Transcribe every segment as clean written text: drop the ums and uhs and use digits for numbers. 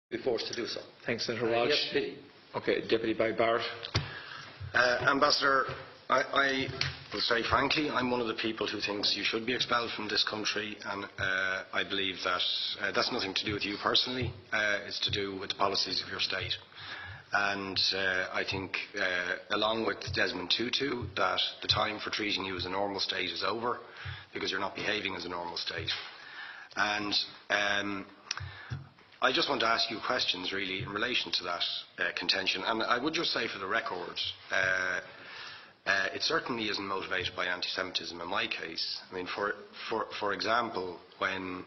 be forced to do so. Thanks, Senator Walsh. Yes, please. Okay, Deputy by Barrett. Ambassador, I will say frankly, I'm one of the people who thinks you should be expelled from this country, and I believe that that's nothing to do with you personally. It's to do with the policies of your state. And I think, along with Desmond Tutu, that the time for treating you as a normal state is over, because you're not behaving as a normal state. And I just want to ask you questions, really, in relation to that contention. And I would just say, for the record, it certainly isn't motivated by anti-Semitism in my case. I mean, for example, when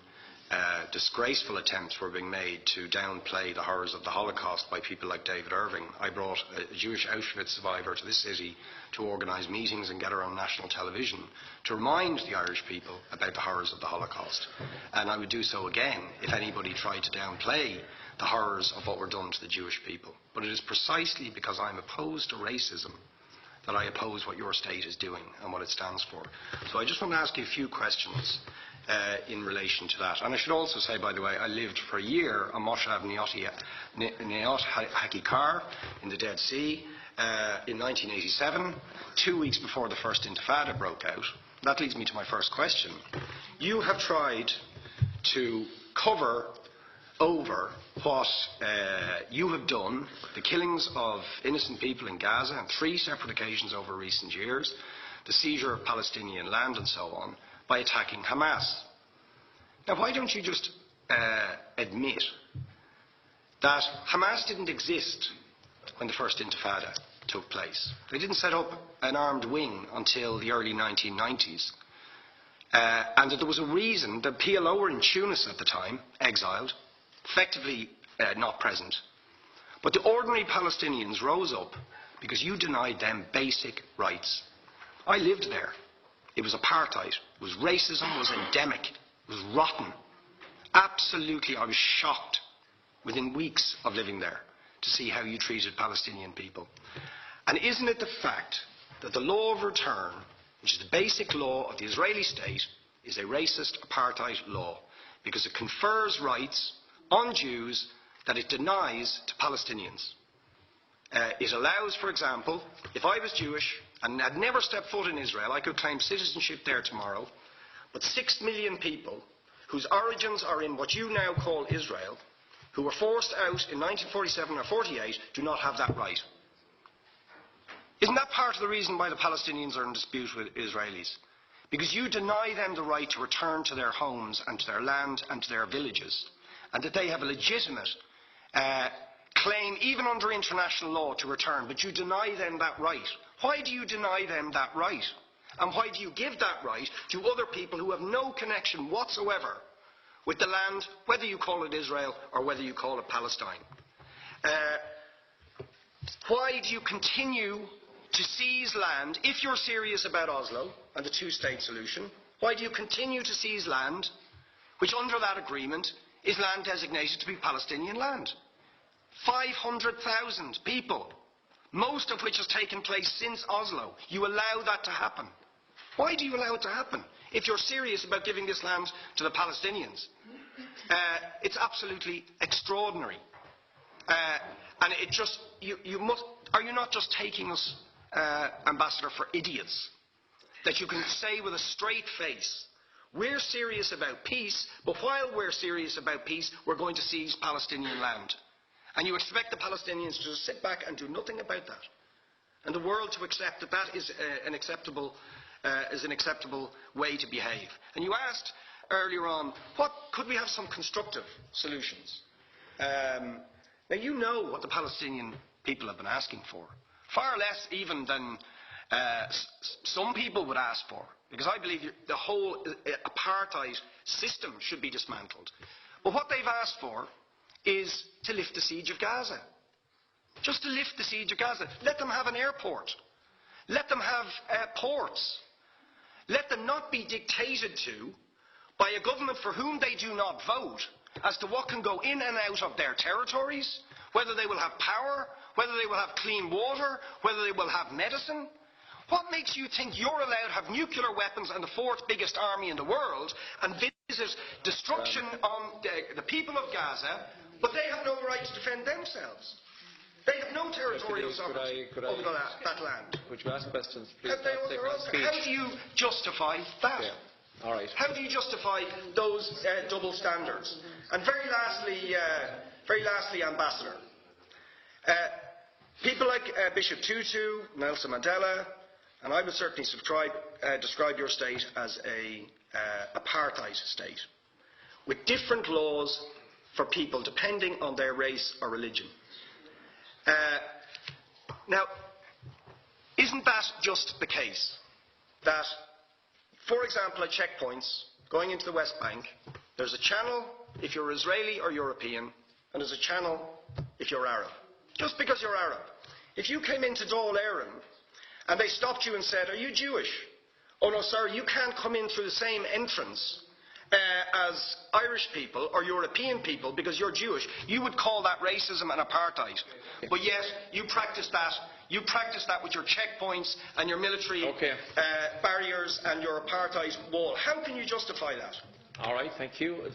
disgraceful attempts were being made to downplay the horrors of the Holocaust by people like David Irving, I brought a Jewish Auschwitz survivor to this city to organise meetings and get her on national television to remind the Irish people about the horrors of the Holocaust. And I would do so again if anybody tried to downplay the horrors of what were done to the Jewish people. But it is precisely because I'm opposed to racism that I oppose what your state is doing and what it stands for. So I just want to ask you a few questions in relation to that. And I should also say, by the way, I lived for a year on Moshav Neot Hakikar in the Dead Sea in 1987, 2 weeks before the first Intifada broke out. That leads me to my first question. You have tried to cover over what you have done, the killings of innocent people in Gaza on 3 separate occasions over recent years, the seizure of Palestinian land and so on, by attacking Hamas. Now, why don't you just admit that Hamas didn't exist when the first Intifada took place? They didn't set up an armed wing until the early 1990s. And that there was a reason that PLO were in Tunis at the time, exiled, effectively not present. But the ordinary Palestinians rose up because you denied them basic rights. I lived there. It was apartheid. It was racism. It was endemic. It was rotten. Absolutely, I was shocked within weeks of living there to see how you treated Palestinian people. And isn't it the fact that the law of return, which is the basic law of the Israeli state, is a racist apartheid law because it confers rights on Jews that it denies to Palestinians? It allows, for example, if I was Jewish and had never stepped foot in Israel, I could claim citizenship there tomorrow, but 6 million people whose origins are in what you now call Israel, who were forced out in 1947 or 48, do not have that right. Isn't that part of the reason why the Palestinians are in dispute with Israelis? Because you deny them the right to return to their homes and to their land and to their villages, and that they have a legitimate claim, even under international law, to return, but you deny them that right. Why do you deny them that right? And why do you give that right to other people who have no connection whatsoever with the land, whether you call it Israel or whether you call it Palestine? Why do you continue to seize land, if you're serious about Oslo and the two-state solution? Why do you continue to seize land, which under that agreement is land designated to be Palestinian land? 500,000 people, most of which has taken place since Oslo. You allow that to happen. Why do you allow it to happen if you're serious about giving this land to the Palestinians? It's absolutely extraordinary. And it just, are you not just taking us, Ambassador, for idiots? That you can say with a straight face, we're serious about peace, but while we're serious about peace, we're going to seize Palestinian land. And you expect the Palestinians to just sit back and do nothing about that. And the world to accept that that is an acceptable way to behave. And you asked earlier on, could we have some constructive solutions? Now, you know what the Palestinian people have been asking for. Far less even than some people would ask for. Because I believe the whole apartheid system should be dismantled. But what they've asked for is to lift the siege of Gaza. Just to lift the siege of Gaza. Let them have an airport. Let them have ports. Let them not be dictated to by a government for whom they do not vote as to what can go in and out of their territories, whether they will have power, whether they will have clean water, whether they will have medicine. What makes you think you're allowed to have nuclear weapons and the 4th biggest army in the world and visit destruction on the people of Gaza, but they have no right right to defend themselves. They have no territorial sovereignty over that land. Would you ask questions, please? How do you justify that? Yeah. All right. How do you justify those double standards? And very lastly, Ambassador, people like Bishop Tutu, Nelson Mandela, and I would certainly describe your state as an apartheid state, with different laws for people depending on their race or religion. Now, isn't that just the case that, for example, at checkpoints going into the West Bank, there's a channel if you're Israeli or European, and there's a channel if you're Arab? Just because you're Arab. If you came into Dáil Éireann and they stopped you and said, "Are you Jewish?" "Oh no, sir, you can't come in through the same entrance as Irish people or European people because you're Jewish," you would call that racism and apartheid. But yet, you practice that. You practice that with your checkpoints and your military barriers and your apartheid wall. How can you justify that? All right, thank you.